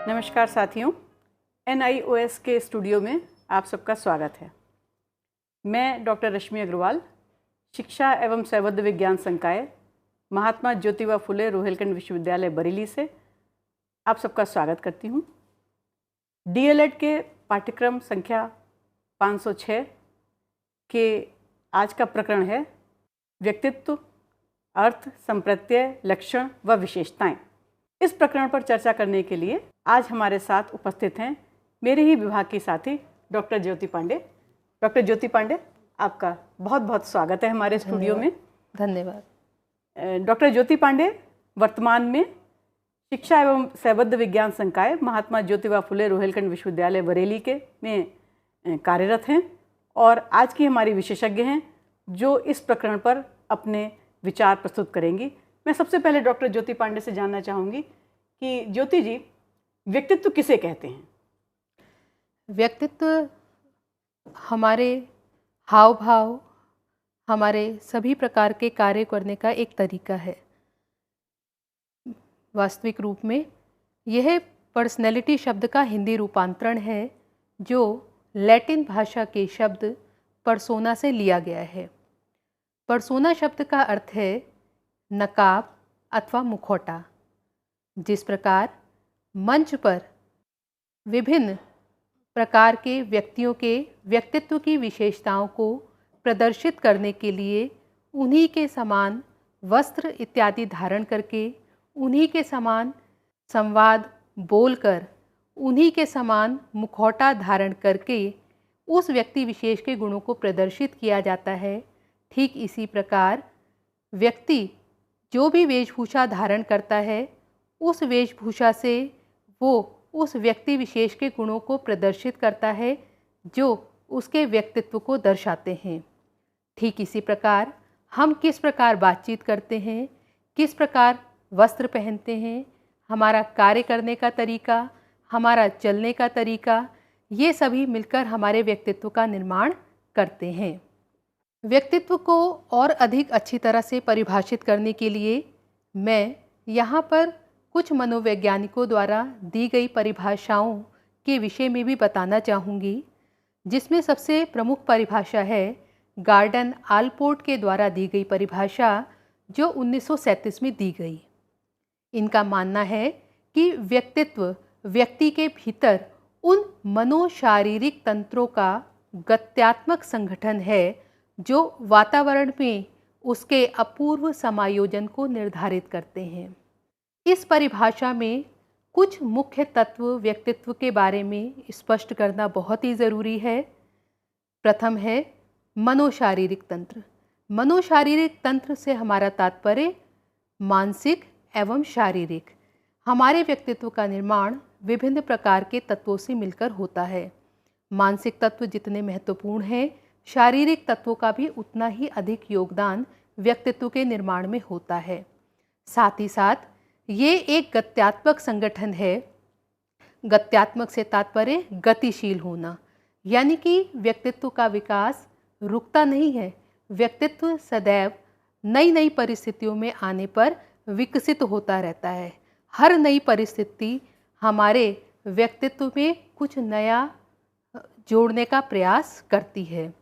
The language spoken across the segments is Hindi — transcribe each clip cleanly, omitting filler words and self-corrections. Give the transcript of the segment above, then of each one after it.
नमस्कार साथियों, NIOS के स्टूडियो में आप सबका स्वागत है। मैं डॉक्टर रश्मि अग्रवाल, शिक्षा एवं शैवध विज्ञान संकाय, महात्मा ज्योतिबा फुले रोहिलखंड विश्वविद्यालय बरेली से आप सबका स्वागत करती हूँ। DLED के पाठ्यक्रम संख्या 506 के आज का प्रकरण है व्यक्तित्व, अर्थ, संप्रत्यय, लक्षण व विशेषताएं। इस प्रकरण पर चर्चा करने के लिए आज हमारे साथ उपस्थित हैं मेरे ही विभाग की साथी डॉक्टर ज्योति पांडे। डॉक्टर ज्योति पांडे, आपका बहुत बहुत स्वागत है हमारे स्टूडियो में। धन्यवाद। डॉक्टर ज्योति पांडे वर्तमान में शिक्षा एवं शैवध विज्ञान संकाय, महात्मा ज्योतिबा फुले रोहिलखंड विश्वविद्यालय बरेली के में कार्यरत हैं और आज की हमारी विशेषज्ञ हैं जो इस प्रकरण पर अपने विचार प्रस्तुत करेंगी। मैं सबसे पहले डॉक्टर ज्योति पांडे से जानना चाहूँगी कि ज्योति जी, व्यक्तित्व किसे कहते हैं? व्यक्तित्व हमारे हाव भाव, हमारे सभी प्रकार के कार्य करने का एक तरीका है। वास्तविक रूप में यह पर्सनैलिटी शब्द का हिंदी रूपांतरण है जो लैटिन भाषा के शब्द पर्सोना से लिया गया है। पर्सोना शब्द का अर्थ है नकाब अथवा मुखौटा। जिस प्रकार मंच पर विभिन्न प्रकार के व्यक्तियों के व्यक्तित्व की विशेषताओं को प्रदर्शित करने के लिए उन्हीं के समान वस्त्र इत्यादि धारण करके, उन्हीं के समान संवाद बोलकर, उन्हीं के समान मुखौटा धारण करके उस व्यक्ति विशेष के गुणों को प्रदर्शित किया जाता है, ठीक इसी प्रकार व्यक्ति जो भी वेशभूषा धारण करता है उस वेशभूषा से वो उस व्यक्ति विशेष के गुणों को प्रदर्शित करता है जो उसके व्यक्तित्व को दर्शाते हैं। ठीक इसी प्रकार हम किस प्रकार बातचीत करते हैं, किस प्रकार वस्त्र पहनते हैं, हमारा कार्य करने का तरीका, हमारा चलने का तरीका, ये सभी मिलकर हमारे व्यक्तित्व का निर्माण करते हैं। व्यक्तित्व को और अधिक अच्छी तरह से परिभाषित करने के लिए मैं यहाँ पर कुछ मनोवैज्ञानिकों द्वारा दी गई परिभाषाओं के विषय में भी बताना चाहूँगी, जिसमें सबसे प्रमुख परिभाषा है गार्डन आलपोर्ट के द्वारा दी गई परिभाषा जो 1937 में दी गई। इनका मानना है कि व्यक्तित्व व्यक्ति के भीतर उन मनोशारीरिक तंत्रों का गत्यात्मक संगठन है जो वातावरण में उसके अपूर्व समायोजन को निर्धारित करते हैं। इस परिभाषा में कुछ मुख्य तत्व व्यक्तित्व के बारे में स्पष्ट करना बहुत ही ज़रूरी है। प्रथम है मनोशारीरिक तंत्र। मनोशारीरिक तंत्र से हमारा तात्पर्य मानसिक एवं शारीरिक। हमारे व्यक्तित्व का निर्माण विभिन्न प्रकार के तत्वों से मिलकर होता है। मानसिक तत्व जितने महत्वपूर्ण हैं, शारीरिक तत्वों का भी उतना ही अधिक योगदान व्यक्तित्व के निर्माण में होता है। साथ ही साथ ये एक गत्यात्मक संगठन है। गत्यात्मक से तात्पर्य गतिशील होना, यानी कि व्यक्तित्व का विकास रुकता नहीं है। व्यक्तित्व सदैव नई नई परिस्थितियों में आने पर विकसित होता रहता है। हर नई परिस्थिति हमारे व्यक्तित्व में कुछ नया जोड़ने का प्रयास करती है।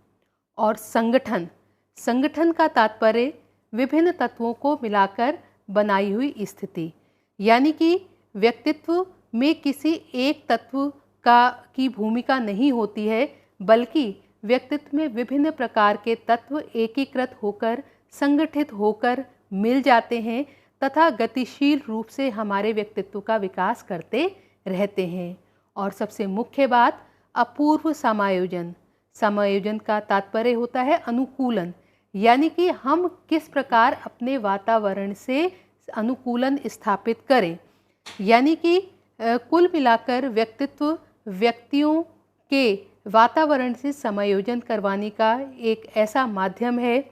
और संगठन का तात्पर्य विभिन्न तत्वों को मिलाकर बनाई हुई स्थिति, यानी कि व्यक्तित्व में किसी एक तत्व की भूमिका नहीं होती है, बल्कि व्यक्तित्व में विभिन्न प्रकार के तत्व एकीकृत होकर, संगठित होकर मिल जाते हैं तथा गतिशील रूप से हमारे व्यक्तित्व का विकास करते रहते हैं। और सबसे मुख्य बात अपूर्व समायोजन। समायोजन का तात्पर्य होता है अनुकूलन, यानी कि हम किस प्रकार अपने वातावरण से अनुकूलन स्थापित करें। यानी कि कुल मिलाकर व्यक्तित्व व्यक्तियों के वातावरण से समायोजन करवाने का एक ऐसा माध्यम है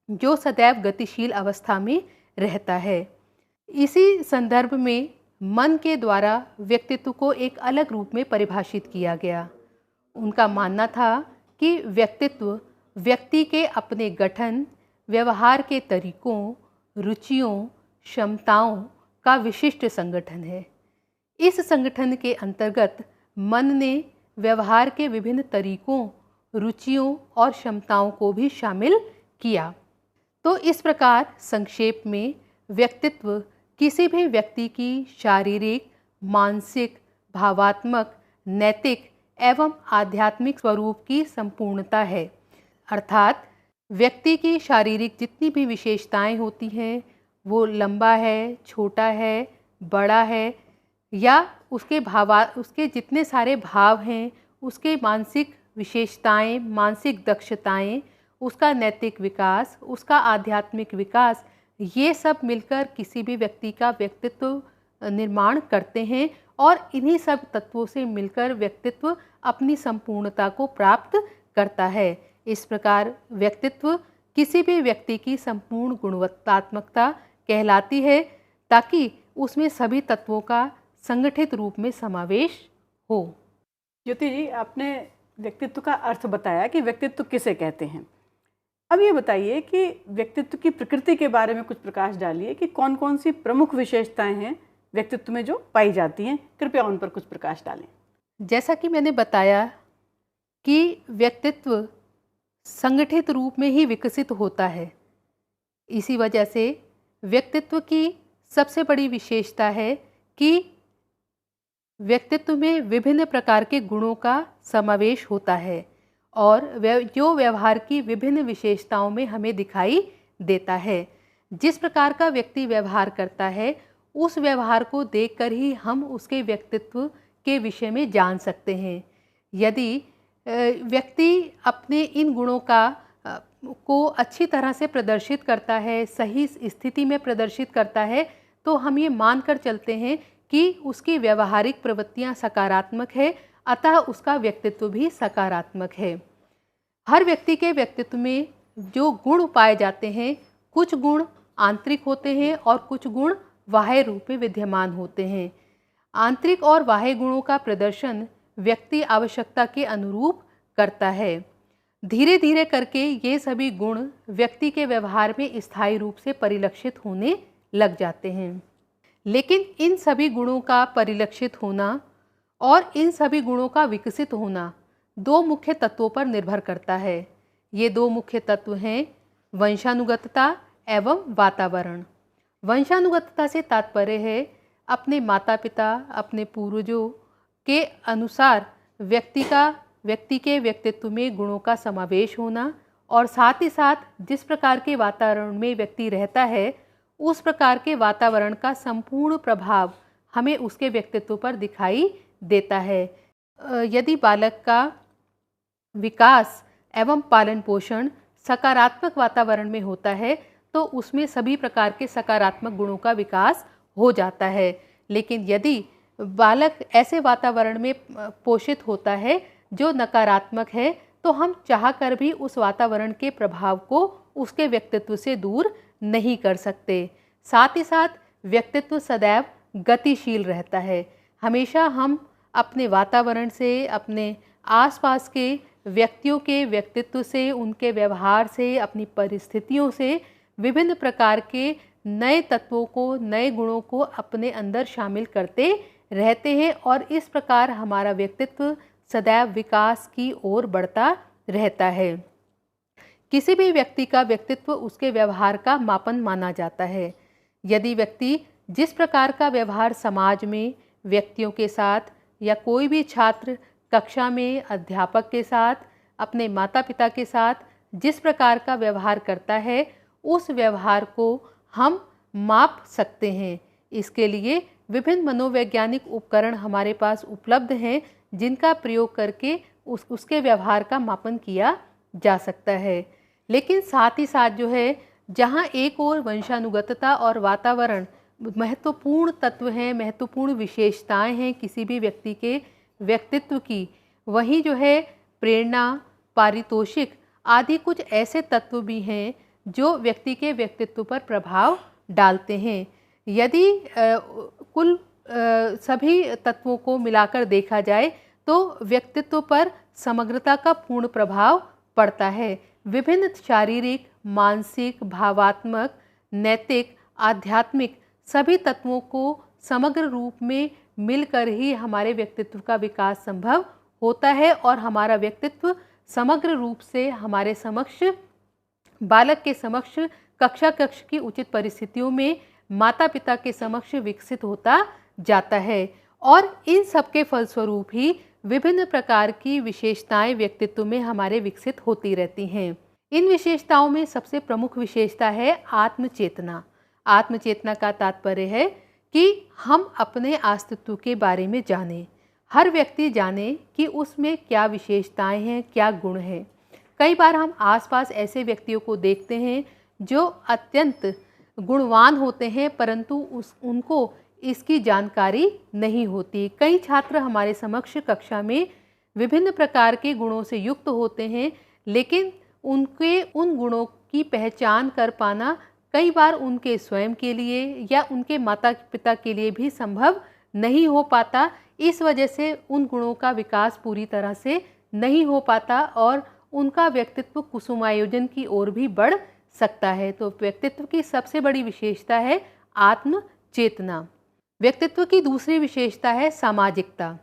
जो सदैव गतिशील अवस्था में रहता है। इसी संदर्भ में मन के द्वारा व्यक्तित्व को एक अलग रूप में परिभाषित किया गया। उनका मानना था कि व्यक्तित्व व्यक्ति के अपने गठन, व्यवहार के तरीकों, रुचियों, क्षमताओं का विशिष्ट संगठन है। इस संगठन के अंतर्गत मन ने व्यवहार के विभिन्न तरीकों, रुचियों और क्षमताओं को भी शामिल किया। तो इस प्रकार संक्षेप में व्यक्तित्व किसी भी व्यक्ति की शारीरिक, मानसिक, भावात्मक, नैतिक एवं आध्यात्मिक स्वरूप की संपूर्णता है। अर्थात व्यक्ति की शारीरिक जितनी भी विशेषताएं होती हैं, वो लंबा है, छोटा है, बड़ा है, या उसके जितने सारे भाव हैं, उसके मानसिक विशेषताएं, मानसिक दक्षताएं, उसका नैतिक विकास, उसका आध्यात्मिक विकास, ये सब मिलकर किसी भी व्यक्ति का व्यक्तित्व निर्माण करते हैं और इन्हीं सब तत्वों से मिलकर व्यक्तित्व अपनी संपूर्णता को प्राप्त करता है। इस प्रकार व्यक्तित्व किसी भी व्यक्ति की संपूर्ण गुणवत्तात्मकता कहलाती है, ताकि उसमें सभी तत्वों का संगठित रूप में समावेश हो। ज्योति जी, आपने व्यक्तित्व का अर्थ बताया कि व्यक्तित्व किसे कहते हैं। अब ये बताइए कि व्यक्तित्व की प्रकृति के बारे में कुछ प्रकाश डालिए कि कौन कौन सी प्रमुख विशेषताएं हैं व्यक्तित्व में जो पाई जाती हैं, कृपया उन पर कुछ प्रकाश डालें। जैसा कि मैंने बताया कि व्यक्तित्व संगठित रूप में ही विकसित होता है, इसी वजह से व्यक्तित्व की सबसे बड़ी विशेषता है कि व्यक्तित्व में विभिन्न प्रकार के गुणों का समावेश होता है और जो व्यवहार की विभिन्न विशेषताओं में हमें दिखाई देता है। जिस प्रकार का व्यक्ति व्यवहार करता है, उस व्यवहार को देखकर ही हम उसके व्यक्तित्व के विषय में जान सकते हैं। यदि व्यक्ति अपने इन गुणों को अच्छी तरह से प्रदर्शित करता है, सही स्थिति में प्रदर्शित करता है, तो हम ये मानकर चलते हैं कि उसकी व्यवहारिक प्रवृत्तियां सकारात्मक है, अतः उसका व्यक्तित्व भी सकारात्मक है। हर व्यक्ति के व्यक्तित्व में जो गुण पाए जाते हैं, कुछ गुण आंतरिक होते हैं और कुछ गुण बाह्य रूप में विद्यमान होते हैं। आंतरिक और बाह्य गुणों का प्रदर्शन व्यक्ति आवश्यकता के अनुरूप करता है। धीरे धीरे करके ये सभी गुण व्यक्ति के व्यवहार में स्थायी रूप से परिलक्षित होने लग जाते हैं। लेकिन इन सभी गुणों का परिलक्षित होना और इन सभी गुणों का विकसित होना दो मुख्य तत्वों पर निर्भर करता है। ये दो मुख्य तत्व हैं वंशानुगतता एवं वातावरण। वंशानुगतता से तात्पर्य है अपने माता पिता, अपने पूर्वजों के अनुसार व्यक्ति के व्यक्तित्व में गुणों का समावेश होना और साथ ही साथ जिस प्रकार के वातावरण में व्यक्ति रहता है, उस प्रकार के वातावरण का संपूर्ण प्रभाव हमें उसके व्यक्तित्व पर दिखाई देता है। यदि बालक का विकास एवं पालन पोषण सकारात्मक वातावरण में होता है, तो उसमें सभी प्रकार के सकारात्मक गुणों का विकास हो जाता है। लेकिन यदि बालक ऐसे वातावरण में पोषित होता है जो नकारात्मक है, तो हम चाहकर भी उस वातावरण के प्रभाव को उसके व्यक्तित्व से दूर नहीं कर सकते। साथ ही साथ व्यक्तित्व सदैव गतिशील रहता है। हमेशा हम अपने वातावरण से, अपने आसपास के व्यक्तियों के व्यक्तित्व से, उनके व्यवहार से, अपनी परिस्थितियों से विभिन्न प्रकार के नए तत्वों को, नए गुणों को अपने अंदर शामिल करते रहते हैं और इस प्रकार हमारा व्यक्तित्व सदैव विकास की ओर बढ़ता रहता है। किसी भी व्यक्ति का व्यक्तित्व उसके व्यवहार का मापन माना जाता है। यदि व्यक्ति जिस प्रकार का व्यवहार समाज में व्यक्तियों के साथ या कोई भी छात्र कक्षा में अध्यापक के साथ, अपने माता पिता के साथ जिस प्रकार का व्यवहार करता है, उस व्यवहार को हम माप सकते हैं। इसके लिए विभिन्न मनोवैज्ञानिक उपकरण हमारे पास उपलब्ध हैं, जिनका प्रयोग करके उसके व्यवहार का मापन किया जा सकता है। लेकिन साथ ही साथ जो है, जहाँ एक और वंशानुगतता और वातावरण महत्वपूर्ण तत्व हैं, महत्वपूर्ण विशेषताएं हैं किसी भी व्यक्ति के व्यक्तित्व की, वहीं जो है प्रेरणा, पारितोषिक आदि कुछ ऐसे तत्व भी हैं जो व्यक्ति के व्यक्तित्व पर प्रभाव डालते हैं। यदि कुल सभी तत्वों को मिलाकर देखा जाए तो व्यक्तित्व पर समग्रता का पूर्ण प्रभाव पड़ता है। विभिन्न शारीरिक, मानसिक, भावात्मक, नैतिक, आध्यात्मिक सभी तत्वों को समग्र रूप में मिलकर ही हमारे व्यक्तित्व का विकास संभव होता है और हमारा व्यक्तित्व समग्र रूप से हमारे समक्ष, बालक के समक्ष, कक्षा की उचित परिस्थितियों में माता पिता के समक्ष विकसित होता जाता है। और इन सब के फलस्वरूप ही विभिन्न प्रकार की विशेषताएं व्यक्तित्व में हमारे विकसित होती रहती हैं। इन विशेषताओं में सबसे प्रमुख विशेषता है आत्मचेतना। आत्मचेतना का तात्पर्य है कि हम अपने अस्तित्व के बारे में जानें। हर व्यक्ति जाने कि उसमें क्या विशेषताएं हैं, क्या गुण हैं। कई बार हम आसपास ऐसे व्यक्तियों को देखते हैं जो अत्यंत गुणवान होते हैं, परंतु उनको इसकी जानकारी नहीं होती। कई छात्र हमारे समक्ष कक्षा में विभिन्न प्रकार के गुणों से युक्त होते हैं, लेकिन उनके उन गुणों की पहचान कर पाना कई बार उनके स्वयं के लिए या उनके माता पिता के लिए भी संभव नहीं हो पाता। इस वजह से उन गुणों का विकास पूरी तरह से नहीं हो पाता और उनका व्यक्तित्व कुसुमायोजन की ओर भी बढ़ सकता है। तो व्यक्तित्व की सबसे बड़ी विशेषता है आत्मचेतना। व्यक्तित्व की दूसरी विशेषता है सामाजिकता।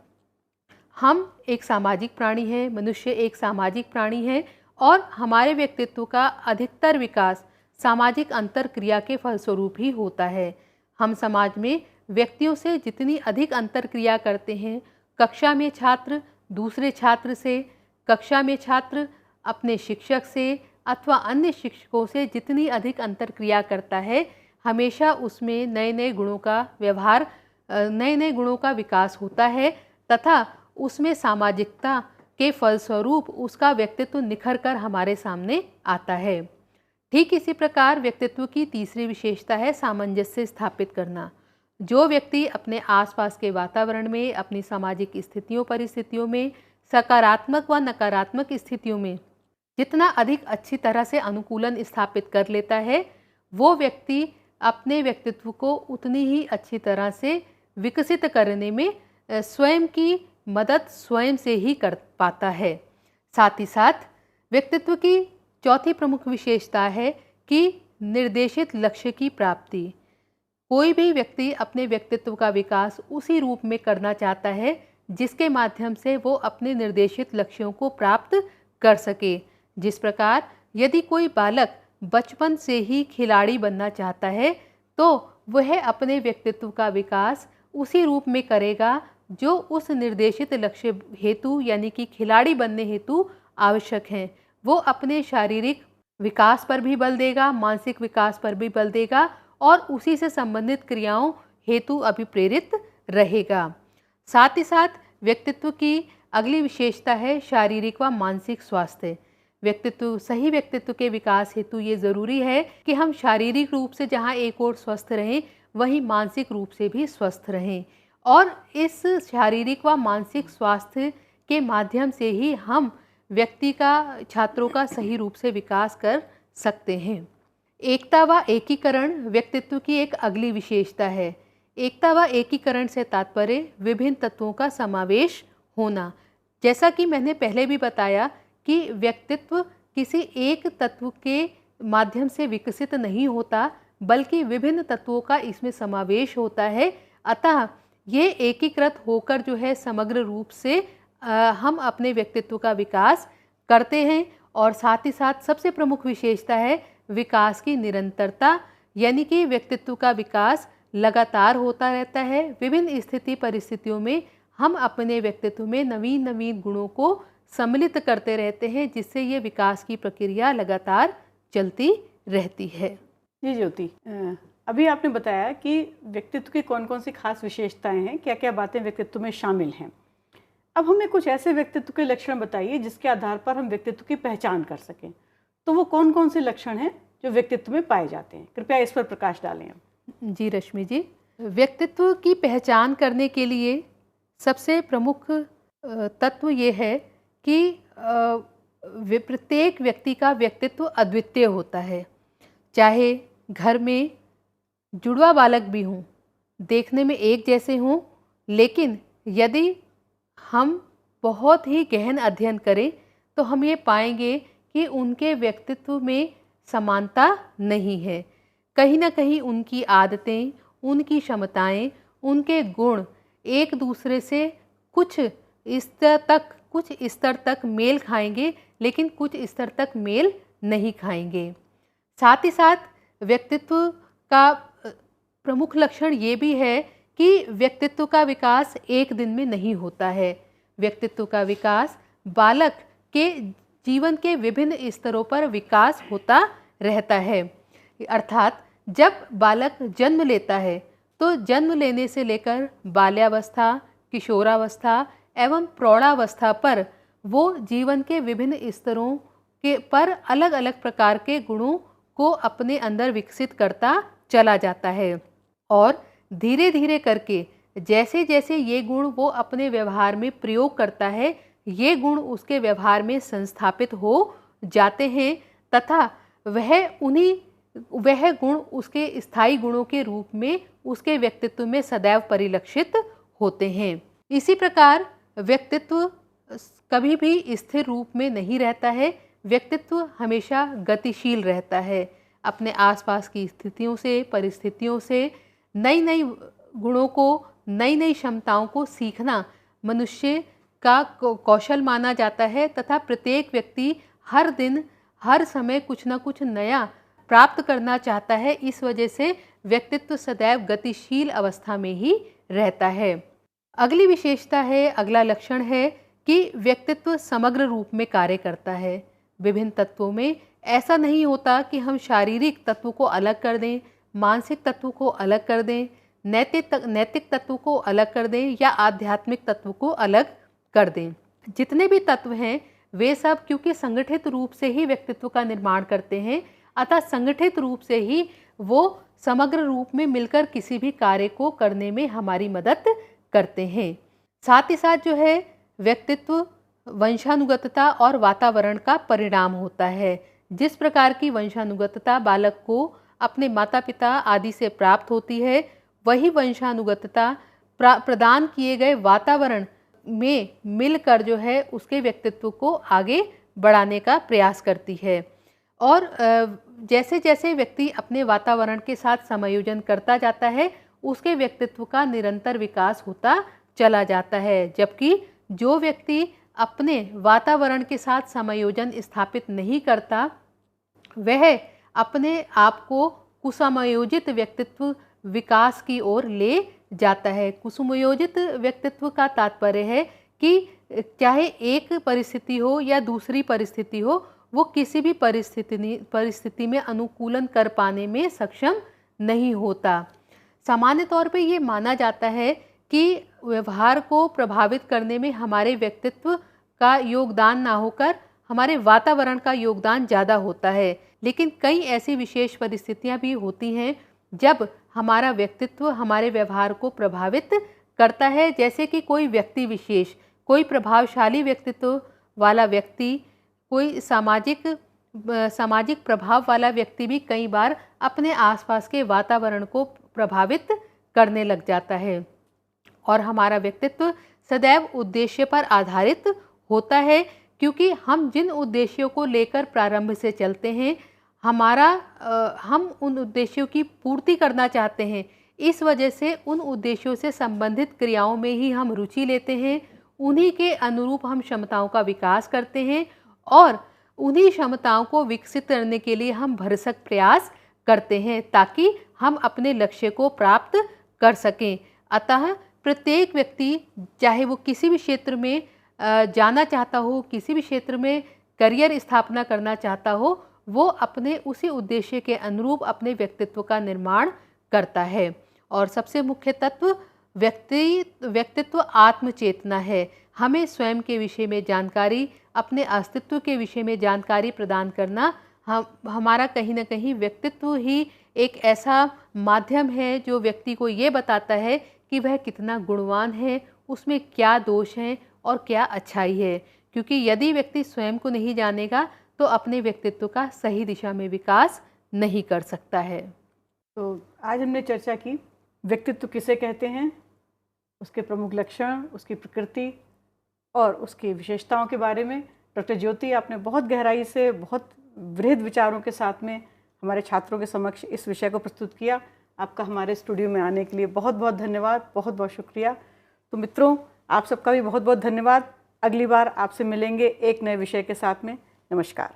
हम एक सामाजिक प्राणी हैं, मनुष्य एक सामाजिक प्राणी है और हमारे व्यक्तित्व का अधिकतर विकास सामाजिक अंतरक्रिया के फलस्वरूप ही होता है। हम समाज में व्यक्तियों से जितनी अधिक अंतरक्रिया करते हैं, कक्षा में छात्र दूसरे छात्र से, कक्षा में छात्र अपने शिक्षक से अथवा अन्य शिक्षकों से जितनी अधिक अंतरक्रिया करता है, हमेशा उसमें नए नए गुणों का व्यवहार, नए नए गुणों का विकास होता है तथा उसमें सामाजिकता के फलस्वरूप उसका व्यक्तित्व निखर कर हमारे सामने आता है। ठीक इसी प्रकार व्यक्तित्व की तीसरी विशेषता है सामंजस्य स्थापित करना। जो व्यक्ति अपने आसपास के वातावरण में, अपनी सामाजिक स्थितियों परिस्थितियों में, सकारात्मक व नकारात्मक स्थितियों में जितना अधिक अच्छी तरह से अनुकूलन स्थापित कर लेता है, वो व्यक्ति अपने व्यक्तित्व को उतनी ही अच्छी तरह से विकसित करने में स्वयं की मदद स्वयं से ही कर पाता है। साथ ही साथ व्यक्तित्व की चौथी प्रमुख विशेषता है कि निर्देशित लक्ष्य की प्राप्ति। कोई भी व्यक्ति अपने व्यक्तित्व का विकास उसी रूप में करना चाहता है जिसके माध्यम से वो अपने निर्देशित लक्ष्यों को प्राप्त कर सके। जिस प्रकार यदि कोई बालक बचपन से ही खिलाड़ी बनना चाहता है तो वह अपने व्यक्तित्व का विकास उसी रूप में करेगा जो उस निर्देशित लक्ष्य हेतु यानी कि खिलाड़ी बनने हेतु आवश्यक हैं। वो अपने शारीरिक विकास पर भी बल देगा, मानसिक विकास पर भी बल देगा और उसी से संबंधित क्रियाओं हेतु अभिप्रेरित रहेगा। साथ ही साथ व्यक्तित्व की अगली विशेषता है शारीरिक व मानसिक स्वास्थ्य। सही व्यक्तित्व के विकास हेतु ये ज़रूरी है कि हम शारीरिक रूप से जहाँ एक ओर स्वस्थ रहें, वहीं मानसिक रूप से भी स्वस्थ रहें और इस शारीरिक व मानसिक स्वास्थ्य के माध्यम से ही हम व्यक्ति का, छात्रों का सही रूप से विकास कर सकते हैं। एकता व एकीकरण व्यक्तित्व की एक अगली विशेषता है। एकता व एकीकरण से तात्पर्य विभिन्न तत्वों का समावेश होना। जैसा कि मैंने पहले भी बताया कि व्यक्तित्व किसी एक तत्व के माध्यम से विकसित नहीं होता, बल्कि विभिन्न तत्वों का इसमें समावेश होता है। अतः ये एकीकृत होकर जो है समग्र रूप से हम अपने व्यक्तित्व का विकास करते हैं। और साथ ही साथ सबसे प्रमुख विशेषता है विकास की निरंतरता, यानी कि व्यक्तित्व का विकास लगातार होता रहता है। विभिन्न स्थिति परिस्थितियों में हम अपने व्यक्तित्व में नवीन नवीन गुणों को सम्मिलित करते रहते हैं, जिससे ये विकास की प्रक्रिया लगातार चलती रहती है। जी ज्योति, अभी आपने बताया कि व्यक्तित्व की कौन कौन सी खास विशेषताएं हैं, क्या क्या बातें व्यक्तित्व में शामिल हैं। अब हमें कुछ ऐसे व्यक्तित्व के लक्षण बताइए जिसके आधार पर हम व्यक्तित्व की पहचान कर सकें। तो वो कौन कौन से लक्षण हैं जो व्यक्तित्व में पाए जाते हैं, कृपया इस पर प्रकाश डालें। जी रश्मि जी, व्यक्तित्व की पहचान करने के लिए सबसे प्रमुख तत्व ये है कि प्रत्येक व्यक्ति का व्यक्तित्व अद्वितीय होता है। चाहे घर में जुड़वा बालक भी हों, देखने में एक जैसे हों, लेकिन यदि हम बहुत ही गहन अध्ययन करें तो हम ये पाएंगे कि उनके व्यक्तित्व में समानता नहीं है। कहीं ना कहीं उनकी आदतें, उनकी क्षमताएं, उनके गुण एक दूसरे से कुछ स्तर तक मेल खाएंगे, लेकिन कुछ स्तर तक मेल नहीं खाएंगे। साथ ही साथ व्यक्तित्व का प्रमुख लक्षण ये भी है कि व्यक्तित्व का विकास एक दिन में नहीं होता है। व्यक्तित्व का विकास बालक के जीवन के विभिन्न स्तरों पर विकास होता रहता है। अर्थात जब बालक जन्म लेता है तो जन्म लेने से लेकर बाल्यावस्था, किशोरावस्था एवं प्रौढ़ावस्था पर वो जीवन के विभिन्न स्तरों के पर अलग अलग प्रकार के गुणों को अपने अंदर विकसित करता चला जाता है और धीरे धीरे करके जैसे जैसे ये गुण वो अपने व्यवहार में प्रयोग करता है, ये गुण उसके व्यवहार में संस्थापित हो जाते हैं तथा वह गुण उसके स्थायी गुणों के रूप में उसके व्यक्तित्व में सदैव परिलक्षित होते हैं। इसी प्रकार व्यक्तित्व कभी भी स्थिर रूप में नहीं रहता है। व्यक्तित्व हमेशा गतिशील रहता है। अपने आसपास की स्थितियों से, परिस्थितियों से नई नई गुणों को, नई नई क्षमताओं को सीखना मनुष्य का कौशल माना जाता है तथा प्रत्येक व्यक्ति हर दिन हर समय कुछ न कुछ नया प्राप्त करना चाहता है। इस वजह से व्यक्तित्व सदैव गतिशील अवस्था में ही रहता है। अगली विशेषता है, अगला लक्षण है कि व्यक्तित्व समग्र रूप में कार्य करता है। विभिन्न तत्वों में ऐसा नहीं होता कि हम शारीरिक तत्व को अलग कर दें, मानसिक तत्व को अलग कर दें, नैतिक तत्व को अलग कर दें या आध्यात्मिक तत्व को अलग कर दें। जितने भी तत्व हैं वे सब क्योंकि संगठित रूप से ही व्यक्तित्व का निर्माण करते हैं, अतः संगठित रूप से ही वो समग्र रूप में मिलकर किसी भी कार्य को करने में हमारी मदद करते हैं। साथ ही साथ जो है व्यक्तित्व वंशानुगतता और वातावरण का परिणाम होता है। जिस प्रकार की वंशानुगतता बालक को अपने माता पिता आदि से प्राप्त होती है, वही वंशानुगतता प्रदान किए गए वातावरण में मिलकर जो है उसके व्यक्तित्व को आगे बढ़ाने का प्रयास करती है। और जैसे जैसे व्यक्ति अपने वातावरण के साथ समायोजन करता जाता है, उसके व्यक्तित्व का निरंतर विकास होता चला जाता है। जबकि जो व्यक्ति अपने वातावरण के साथ समायोजन स्थापित नहीं करता, वह अपने आप को कुसमयोजित व्यक्तित्व विकास की ओर ले जाता है। कुसमयोजित व्यक्तित्व का तात्पर्य है कि चाहे एक परिस्थिति हो या दूसरी परिस्थिति हो, वो किसी भी परिस्थिति में अनुकूलन कर पाने में सक्षम नहीं होता। सामान्य तौर पे ये माना जाता है कि व्यवहार को प्रभावित करने में हमारे व्यक्तित्व का योगदान ना होकर हमारे वातावरण का योगदान ज़्यादा होता है। लेकिन कई ऐसी विशेष परिस्थितियां भी होती हैं जब हमारा व्यक्तित्व हमारे व्यवहार को प्रभावित करता है। जैसे कि कोई व्यक्ति विशेष, कोई प्रभावशाली व्यक्तित्व वाला व्यक्ति, कोई सामाजिक प्रभाव वाला व्यक्ति भी कई बार अपने आसपास के वातावरण को प्रभावित करने लग जाता है और हमारा व्यक्तित्व सदैव उद्देश्य पर आधारित होता है। क्योंकि हम जिन उद्देश्यों को लेकर प्रारंभ से चलते हैं, हम उन उद्देश्यों की पूर्ति करना चाहते हैं। इस वजह से उन उद्देश्यों से संबंधित क्रियाओं में ही हम रुचि लेते हैं, उन्हीं के अनुरूप हम क्षमताओं का विकास करते हैं और उन्हीं क्षमताओं को विकसित करने के लिए हम भरसक प्रयास करते हैं ताकि हम अपने लक्ष्य को प्राप्त कर सकें। अतः प्रत्येक व्यक्ति चाहे वो किसी भी क्षेत्र में जाना चाहता हो, किसी भी क्षेत्र में करियर स्थापना करना चाहता हो, वो अपने उसी उद्देश्य के अनुरूप अपने व्यक्तित्व का निर्माण करता है। और सबसे मुख्य तत्व व्यक्तित्व आत्मचेतना है। हमें स्वयं के विषय में जानकारी, अपने अस्तित्व के विषय में जानकारी प्रदान करना, हमारा कहीं ना कहीं व्यक्तित्व ही एक ऐसा माध्यम है जो व्यक्ति को ये बताता है कि वह कितना गुणवान है, उसमें क्या दोष हैं और क्या अच्छाई है। क्योंकि यदि व्यक्ति स्वयं को नहीं जानेगा तो अपने व्यक्तित्व का सही दिशा में विकास नहीं कर सकता है। तो आज हमने चर्चा की व्यक्तित्व किसे कहते हैं, उसके प्रमुख लक्षण, उसकी प्रकृति और उसकी विशेषताओं के बारे में। डॉक्टर ज्योति, आपने बहुत गहराई से, बहुत वृहद विचारों के साथ में हमारे छात्रों के समक्ष इस विषय को प्रस्तुत किया। आपका हमारे स्टूडियो में आने के लिए बहुत बहुत धन्यवाद, बहुत बहुत शुक्रिया। तो मित्रों, आप सबका भी बहुत बहुत धन्यवाद। अगली बार आपसे मिलेंगे एक नए विषय के साथ में। नमस्कार।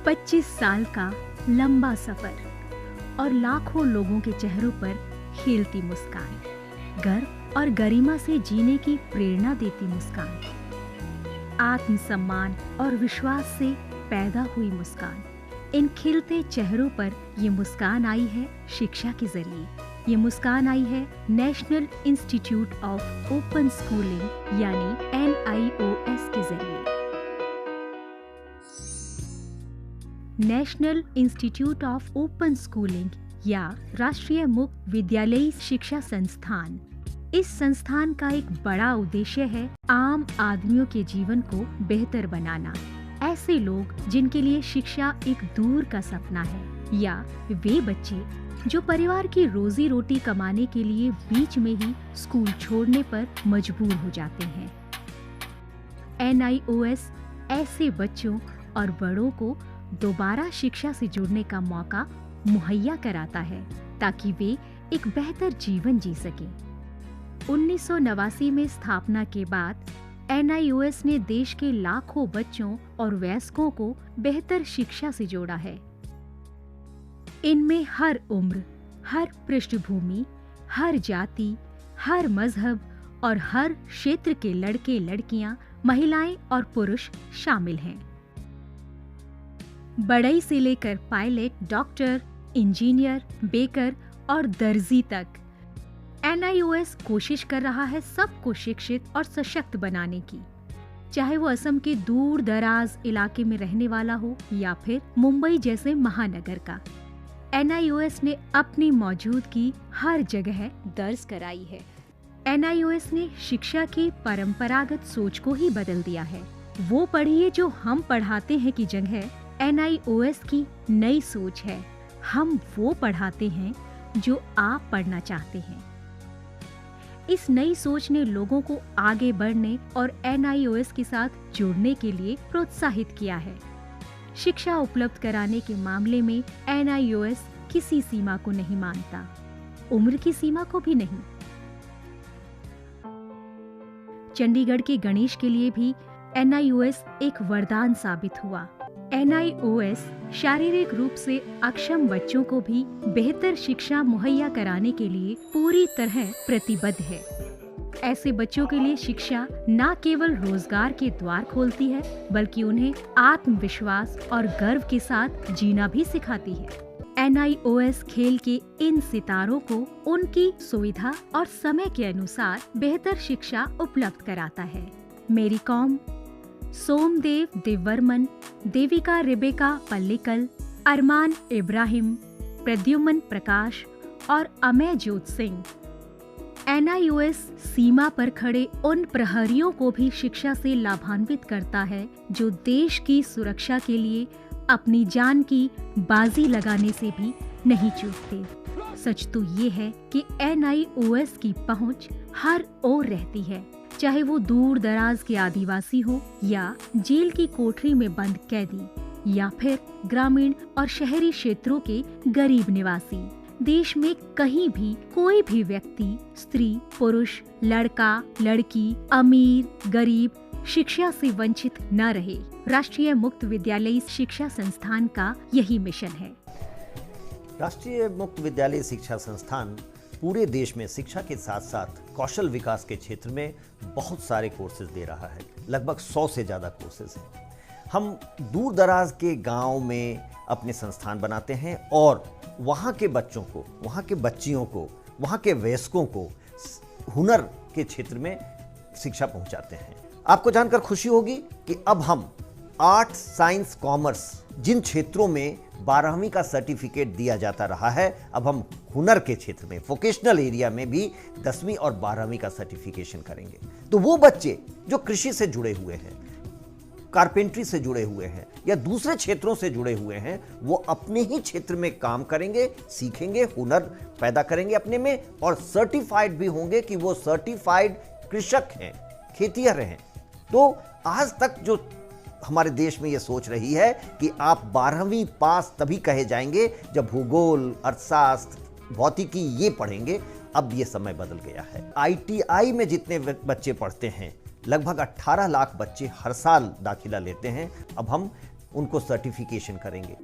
पच्चीस साल का लंबा सफर और लाखों लोगों के चेहरों पर खिलती मुस्कान, गर्व और गरिमा से जीने की प्रेरणा देती मुस्कान, आत्मसम्मान और विश्वास से पैदा हुई मुस्कान। इन खिलते चेहरों पर ये मुस्कान आई है शिक्षा के जरिए। ये मुस्कान आई है national institute of open schooling यानी NIOS के जरिए। National institute of open schooling या राष्ट्रीय मुक्त विद्यालयी शिक्षा संस्थान, इस संस्थान का एक बड़ा उद्देश्य है आम आदमियों के जीवन को बेहतर बनाना। ऐसे लोग जिनके लिए शिक्षा एक दूर का सपना है, या वे बच्चे जो परिवार की रोजी रोटी कमाने के लिए बीच में ही स्कूल छोड़ने पर मजबूर हो जाते हैं। NIOS ऐसे बच्चों और बड़ों को दोबारा शिक्षा से जुड़ने का मौका मुहैया कराता है ताकि वे एक बेहतर जीवन जी सकें। 1989 में स्थापना के बाद NIOS ने देश के लाखों बच्चों और वयस्कों को बेहतर शिक्षा से जोड़ा है। इनमें हर उम्र, हर पृष्ठभूमि, हर जाति, हर मजहब और हर क्षेत्र के लड़के लड़कियां, महिलाएं और पुरुष शामिल हैं। बढ़ई से लेकर पायलट, डॉक्टर, इंजीनियर, बेकर और दर्जी तक NIOS कोशिश कर रहा है सबको शिक्षित और सशक्त बनाने की, चाहे वो असम के दूर दराज इलाके में रहने वाला हो या फिर मुंबई जैसे महानगर का। NIOS ने अपनी मौजूदगी हर जगह दर्ज कराई है। NIOS ने शिक्षा की परंपरागत सोच को ही बदल दिया है। वो पढ़िए जो हम पढ़ाते हैं की जगह NIOS की नई सोच है, हम वो पढ़ाते हैं जो आप पढ़ना चाहते हैं। इस नई सोच ने लोगों को आगे बढ़ने और NIOS के साथ जुड़ने के लिए प्रोत्साहित किया है। शिक्षा उपलब्ध कराने के मामले में NIOS किसी सीमा को नहीं मानता, उम्र की सीमा को भी नहीं। चंडीगढ़ के गणेश के लिए भी NIOS एक वरदान साबित हुआ। NIOS शारीरिक रूप से अक्षम बच्चों को भी बेहतर शिक्षा मुहैया कराने के लिए पूरी तरह प्रतिबद्ध है। ऐसे बच्चों के लिए शिक्षा न केवल रोजगार के द्वार खोलती है, बल्कि उन्हें आत्मविश्वास और गर्व के साथ जीना भी सिखाती है। NIOS खेल के इन सितारों को उनकी सुविधा और समय के अनुसार बेहतर शिक्षा उपलब्ध कराता है। मेरी कॉम, सोमदेव देववर्मन, देविका रेबेका पल्लिकल, अरमान इब्राहिम, प्रद्युमन प्रकाश और अमय जोत सिंह। NIOS सीमा पर खड़े उन प्रहरियों को भी शिक्षा से लाभान्वित करता है जो देश की सुरक्षा के लिए अपनी जान की बाजी लगाने से भी नहीं चूकते। सच तो ये है कि NIOS की पहुंच हर ओर रहती है, चाहे वो दूर दराज के आदिवासी हो या जेल की कोठरी में बंद कैदी या फिर ग्रामीण और शहरी क्षेत्रों के गरीब निवासी। देश में कहीं भी कोई भी व्यक्ति, स्त्री, पुरुष, लड़का, लड़की, अमीर, गरीब शिक्षा से वंचित न रहे। राष्ट्रीय मुक्त विद्यालयी शिक्षा संस्थान का यही मिशन है। राष्ट्रीय मुक्त विद्यालय शिक्षा संस्थान पूरे देश में शिक्षा के साथ साथ कौशल विकास के क्षेत्र में बहुत सारे कोर्सेज दे रहा है। लगभग 100 से ज़्यादा कोर्सेज हैं। हम दूर दराज के गांव में अपने संस्थान बनाते हैं और वहाँ के बच्चों को, वहाँ के बच्चियों को, वहाँ के वयस्कों को हुनर के क्षेत्र में शिक्षा पहुँचाते हैं। आपको जानकर खुशी होगी कि अब हम आर्ट, साइंस, कॉमर्स जिन क्षेत्रों में 12वीं का सर्टिफिकेट दिया जाता रहा है, अब हम हुनर के क्षेत्र में, वोकेशनल एरिया में भी 10वीं और 12वीं का सर्टिफिकेशन करेंगे। तो वो बच्चे जो कृषि से जुड़े हुए हैं, कारपेंट्री से जुड़े हुए हैं या दूसरे क्षेत्रों से जुड़े हुए हैं, वो अपने ही क्षेत्र में काम करेंगे, सीखेंगे, हुनर पैदा करेंगे अपने में और सर्टिफाइड भी होंगे कि वो सर्टिफाइड कृषक हैं, खेतिहर हैं। तो आज तक जो हमारे देश में ये सोच रही है कि आप 12वीं पास तभी कहे जाएंगे जब भूगोल, अर्थशास्त्र, भौतिकी ये पढ़ेंगे, अब ये समय बदल गया है। ITI में जितने बच्चे पढ़ते हैं, लगभग 18 लाख बच्चे हर साल दाखिला लेते हैं। अब हम उनको सर्टिफिकेशन करेंगे।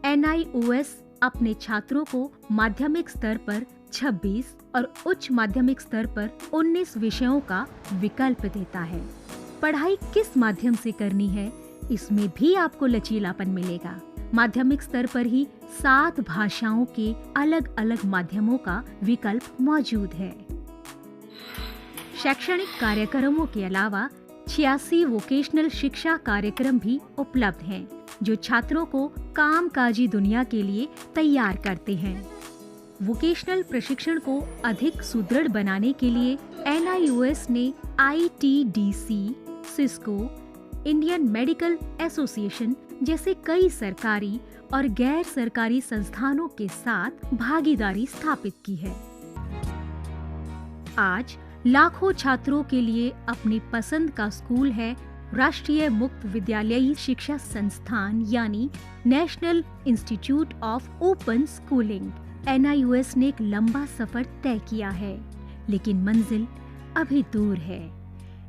NIOS अपने छात्रों को माध्यमिक स्तर पर 26 और उच्च माध्यमिक स्तर पर 19 विषयों का विकल्प देता है। पढ़ाई किस माध्यम से करनी है, इसमें भी आपको लचीलापन मिलेगा। माध्यमिक स्तर पर ही 7 भाषाओं के अलग अलग माध्यमों का विकल्प मौजूद है। शैक्षणिक कार्यक्रमों के अलावा 86 वोकेशनल शिक्षा कार्यक्रम भी उपलब्ध हैं, जो छात्रों को कामकाजी दुनिया के लिए तैयार करते हैं। वोकेशनल प्रशिक्षण को अधिक सुदृढ़ बनाने के लिए NIOS ने ITDC, Cisco, Indian medical association जैसे कई सरकारी और गैर सरकारी संस्थानों के साथ भागीदारी स्थापित की है। आज लाखों छात्रों के लिए अपनी पसंद का स्कूल है राष्ट्रीय मुक्त विद्यालयी शिक्षा संस्थान यानी national institute of open schooling. NIOS ने एक लंबा सफर तय किया है, लेकिन मंजिल अभी दूर है।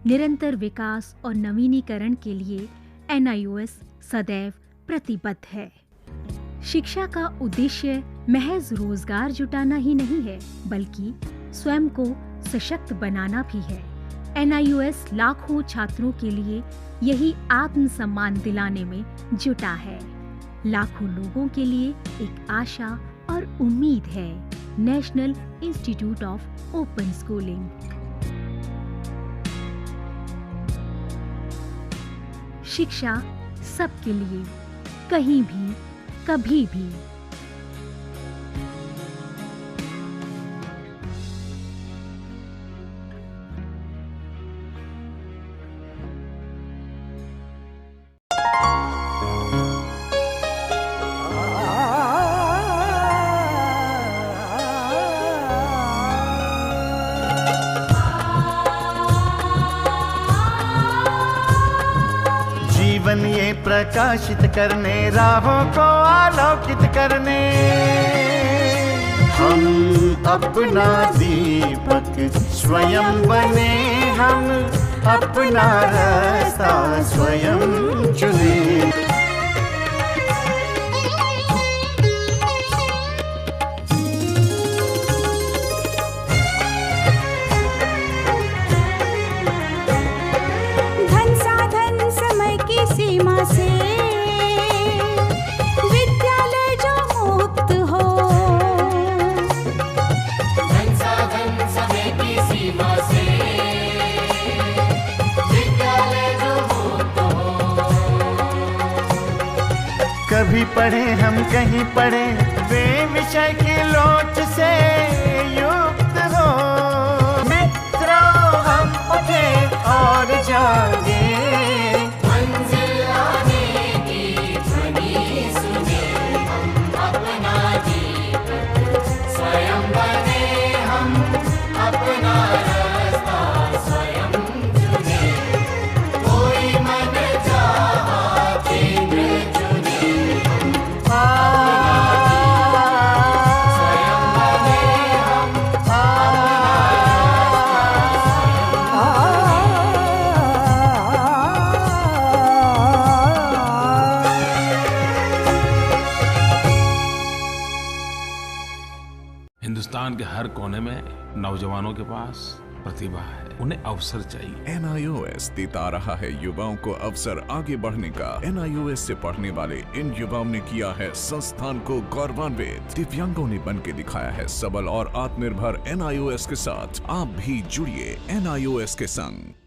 निरंतर विकास और नवीनीकरण के लिए NIOS सदैव प्रतिबद्ध है। शिक्षा का उद्देश्य महज रोजगार जुटाना ही नहीं है, बल्कि स्वयं को सशक्त बनाना भी है। NIOS लाखों छात्रों के लिए यही आत्मसम्मान दिलाने में जुटा है। लाखों लोगों के लिए एक आशा और उम्मीद है। National institute of open schooling. शिक्षा सबके लिए, कहीं भी, कभी भी। जीवन ये प्रकाशित करने, राहों को आलोकित करने, हम अपना दीपक स्वयं बने, हम अपना रास्ता स्वयं चुने। सीमा से विद्यालय जो मुक्त हो, संसाधन समय की सीमा से विद्यालय जो मुक्त हो। कभी पढ़े हम कहीं पढ़े, वे विषय की लोच से युक्त हो। मित्रों हम उठे और जागे, हिंदुस्तान के हर कोने में नौजवानों के पास प्रतिभा है, उन्हें अवसर चाहिए। NIOS देता रहा है युवाओं को अवसर आगे बढ़ने का। NIOS से पढ़ने वाले इन युवाओं ने किया है संस्थान को गौरवान्वित। दिव्यांगों ने बन के दिखाया है सबल और आत्मनिर्भर। NIOS के साथ आप भी जुड़िए NIOS के संग।